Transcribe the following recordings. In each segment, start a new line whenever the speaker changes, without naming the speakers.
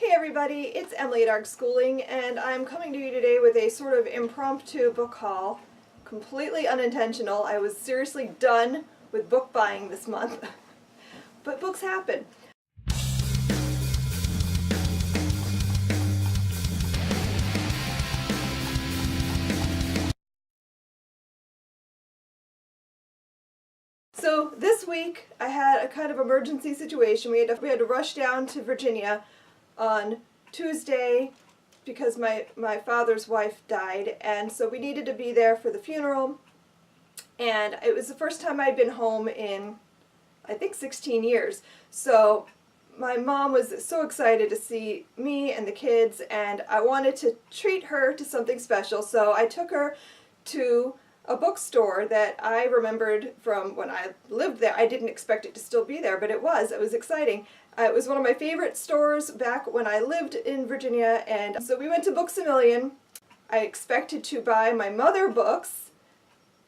Hey everybody, it's Emily at Arc Schooling, and I'm coming to you today with a sort of impromptu book haul. Completely unintentional. I was seriously done with book buying this month. But books happen. So this week I had a kind of emergency situation. We had to rush down to Virginia on Tuesday because my father's wife died, and so we needed to be there for the funeral. And it was the first time I'd been home in, I think, 16 years. So my mom was so excited to see me and the kids, and I wanted to treat her to something special. So I took her to a bookstore that I remembered from when I lived there. I didn't expect it to still be there, but it was. It was exciting. It was one of my favorite stores back when I lived in Virginia, and so we went to Books-A-Million. I expected to buy my mother books,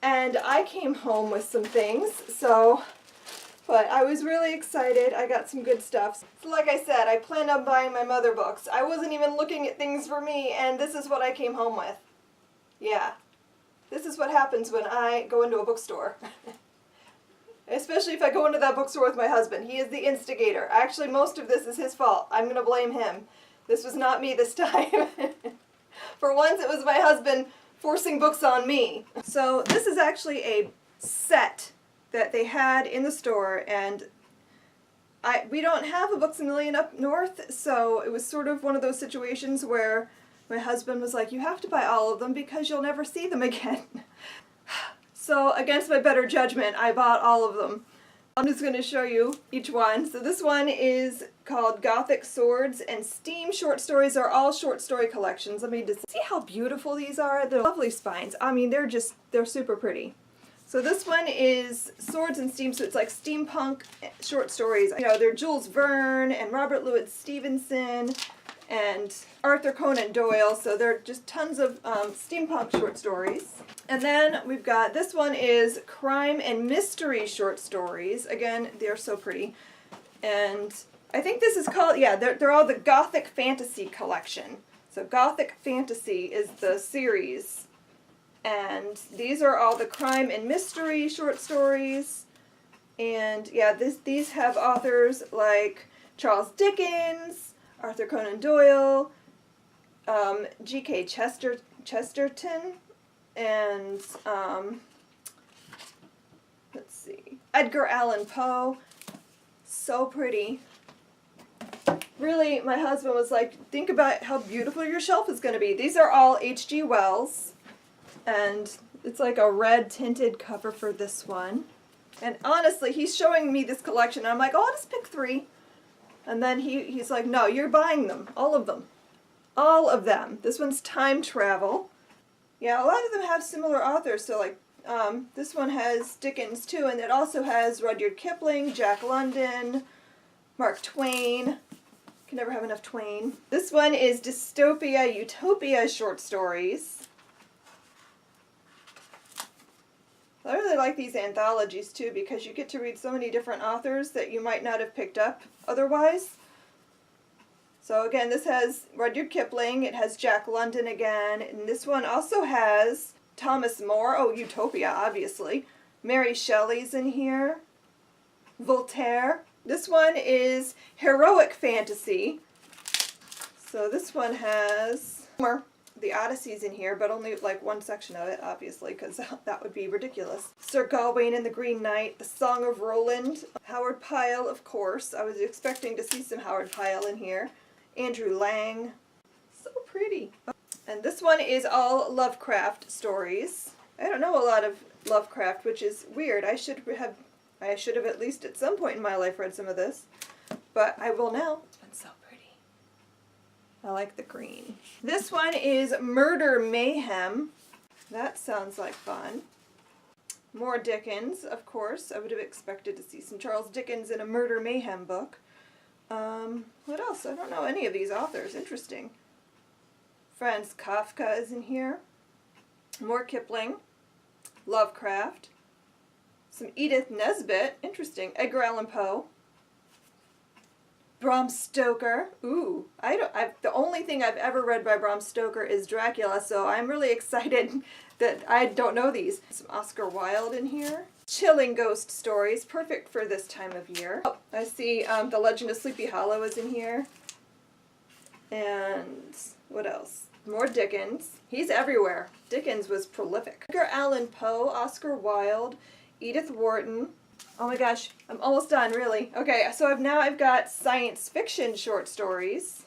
and I came home with some things, but I was really excited. I got some good stuff. So like I said, I planned on buying my mother books. I wasn't even looking at things for me, and this is what I came home with. Yeah. This is what happens when I go into a bookstore. Especially if I go into that bookstore with my husband. He is the instigator. Actually, most of this is his fault. I'm going to blame him. This was not me this time. For once, it was my husband forcing books on me. So this is actually a set that they had in the store, and we don't have a Books-A-Million up north, so it was sort of one of those situations where my husband was like, you have to buy all of them because you'll never see them again. So against my better judgment, I bought all of them. I'm just going to show you each one. So this one is called Gothic Swords and Steam Short Stories. Are all short story collections. Let me just see how beautiful these are. They're lovely spines. I mean, they're super pretty. So this one is Swords and Steam, so it's like steampunk short stories. You know, they're Jules Verne and Robert Louis Stevenson and Arthur Conan Doyle, so they're just tons of steampunk short stories. And then we've got, this one is Crime and Mystery Short Stories. Again, they're so pretty. And I think this is called, yeah, they're all the Gothic Fantasy collection. So Gothic Fantasy is the series. And these are all the crime and mystery short stories. And yeah, these have authors like Charles Dickens, Arthur Conan Doyle, G.K. Chesterton, and let's see, Edgar Allan Poe. So pretty. Really, my husband was like, think about how beautiful your shelf is going to be. These are all H.G. Wells, and it's like a red tinted cover for this one. And honestly, he's showing me this collection, and I'm like, oh, I'll just pick 3. And then he's like, no, you're buying them. All of them. All of them. This one's time travel. Yeah, a lot of them have similar authors. So like, this one has Dickens too, and it also has Rudyard Kipling, Jack London, Mark Twain. Can never have enough Twain. This one is Dystopia Utopia short stories. I really like these anthologies too, because you get to read so many different authors that you might not have picked up otherwise. So again, this has Rudyard Kipling, it has Jack London again, and this one also has Thomas More, oh, Utopia, obviously. Mary Shelley's in here. Voltaire. This one is Heroic Fantasy. So this one has the Odyssey's in here, but only like one section of it, obviously, because that would be ridiculous. Sir Gawain and the Green Knight, The Song of Roland, Howard Pyle, of course. I was expecting to see some Howard Pyle in here. Andrew Lang. So pretty. And this one is all Lovecraft stories. I don't know a lot of Lovecraft, which is weird. I should have at least at some point in my life read some of this, but I will now. It's so pretty. I like the green. This one is Murder Mayhem. That sounds like fun. More Dickens, of course. I would have expected to see some Charles Dickens in a Murder Mayhem book. What else? I don't know any of these authors. Interesting. Franz Kafka is in here. More Kipling. Lovecraft. Some Edith Nesbit. Interesting. Edgar Allan Poe. Bram Stoker. Ooh, the only thing I've ever read by Bram Stoker is Dracula, so I'm really excited that I don't know these. Some Oscar Wilde in here. Chilling ghost stories, perfect for this time of year. Oh, I see The Legend of Sleepy Hollow is in here. And what else? More Dickens. He's everywhere. Dickens was prolific. Edgar Allan Poe, Oscar Wilde, Edith Wharton. Oh my gosh, I'm almost done, really. Okay, so I've got science fiction short stories.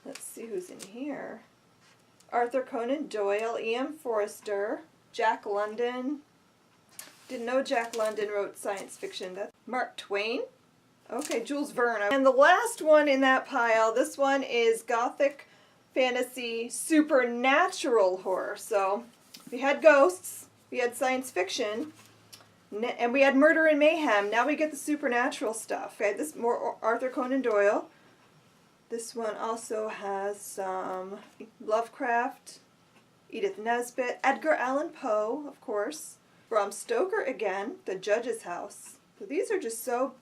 Let's see who's in here. Arthur Conan Doyle, E.M. Forster, Jack London. Didn't know Jack London wrote science fiction. That's Mark Twain. Okay, Jules Verne. And the last one in that pile, this one is gothic fantasy supernatural horror. So we had ghosts, we had science fiction, and we had murder and mayhem. Now we get the supernatural stuff. Okay, this more Arthur Conan Doyle. This one also has some Lovecraft, Edith Nesbit, Edgar Allan Poe, of course, Bram Stoker again, The Judge's House. So these are just so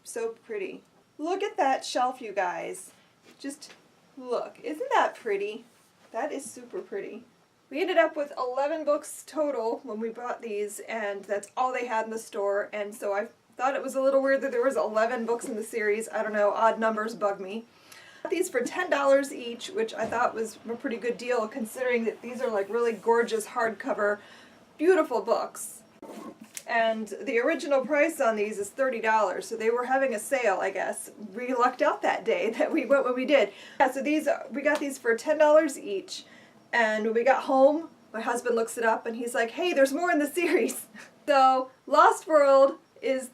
pretty. Look at that shelf, you guys. Just look. Isn't that pretty? That is super pretty. We ended up with 11 books total when we bought these, and that's all they had in the store, and so I thought it was a little weird that there was 11 books in the series. I don't know, odd numbers bug me. I got these for $10 each, which I thought was a pretty good deal considering that these are like really gorgeous hardcover, beautiful books. And the original price on these is $30, so they were having a sale, I guess. We lucked out that day that we went when we did. Yeah, so we got these for $10 each, and when we got home, my husband looks it up and he's like, hey, there's more in the series. So Lost World is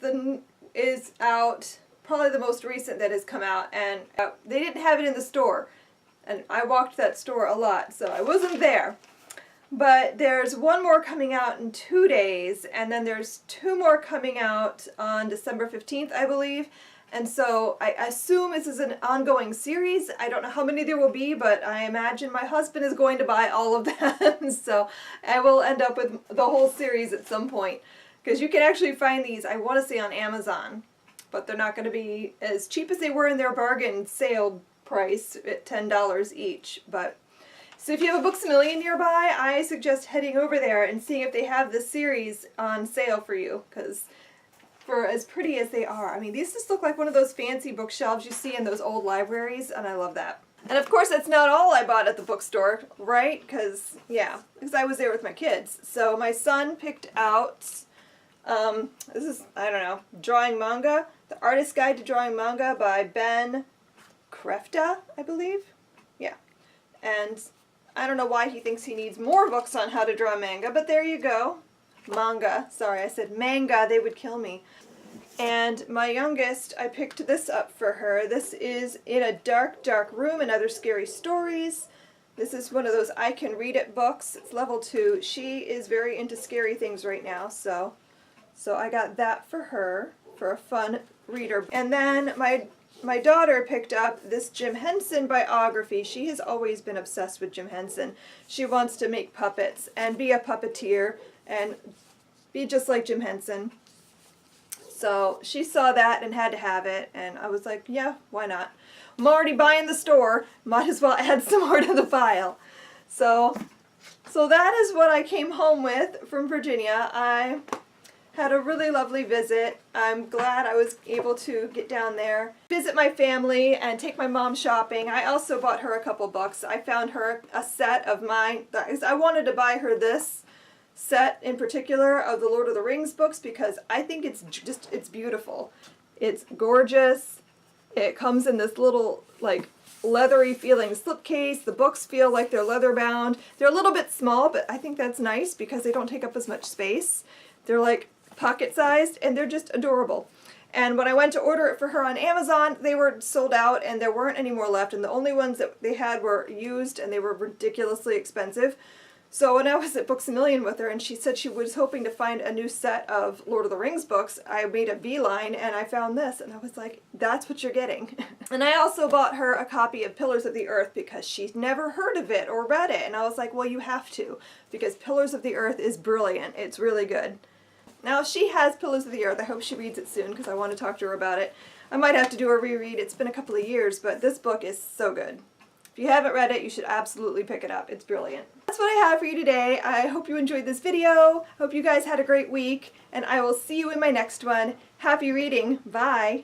out, probably the most recent that has come out, and they didn't have it in the store. And I walked that store a lot, so I wasn't there. But there's one more coming out in 2 days, and then there's 2 more coming out on December 15th, I believe. And so I assume this is an ongoing series. I don't know how many there will be, but I imagine my husband is going to buy all of them. So I will end up with the whole series at some point. Because you can actually find these, I want to say, on Amazon. But they're not going to be as cheap as they were in their bargain sale price at $10 each. So if you have a Books A Million nearby, I suggest heading over there and seeing if they have this series on sale for you, because for as pretty as they are, I mean, these just look like one of those fancy bookshelves you see in those old libraries, and I love that. And of course, that's not all I bought at the bookstore, right? Because I was there with my kids. So my son picked out, this is, I don't know, Drawing Manga, The Artist's Guide to Drawing Manga by Ben Crafta, I believe. Yeah. And I don't know why he thinks he needs more books on how to draw manga, but there you go. Manga. Sorry, I said manga. They would kill me. And my youngest, I picked this up for her. This is In a Dark, Dark Room and Other Scary Stories. This is one of those I Can Read It books. It's level 2. She is very into scary things right now, so I got that for her for a fun reader. And then my daughter picked up this Jim Henson biography. She has always been obsessed with Jim Henson. She wants to make puppets and be a puppeteer and be just like Jim Henson. So she saw that and had to have it, and I was like, yeah, why not? I'm already buying the store. Might as well add some more to the pile. So that is what I came home with from Virginia. I had a really lovely visit. I'm glad I was able to get down there, visit my family, and take my mom shopping. I also bought her a couple books. I found her a set of mine. I wanted to buy her this set in particular of the Lord of the Rings books because I think it's beautiful. It's gorgeous. It comes in this little like leathery feeling slipcase. The books feel like they're leather bound. They're a little bit small, but I think that's nice because they don't take up as much space. They're like pocket sized and they're just adorable. And when I went to order it for her on Amazon, they were sold out and there weren't any more left, and the only ones that they had were used and they were ridiculously expensive. So when I was at Books A Million with her and she said she was hoping to find a new set of Lord of the Rings books, I made a beeline and I found this and I was like, that's what you're getting. And I also bought her a copy of Pillars of the Earth because she's never heard of it or read it, and I was like, well, you have to, because Pillars of the Earth is brilliant. It's really good. Now she has Pillars of the Earth. I hope she reads it soon because I want to talk to her about it. I might have to do a reread. It's been a couple of years, but this book is so good. If you haven't read it, you should absolutely pick it up. It's brilliant. That's what I have for you today. I hope you enjoyed this video. Hope you guys had a great week, and I will see you in my next one. Happy reading. Bye.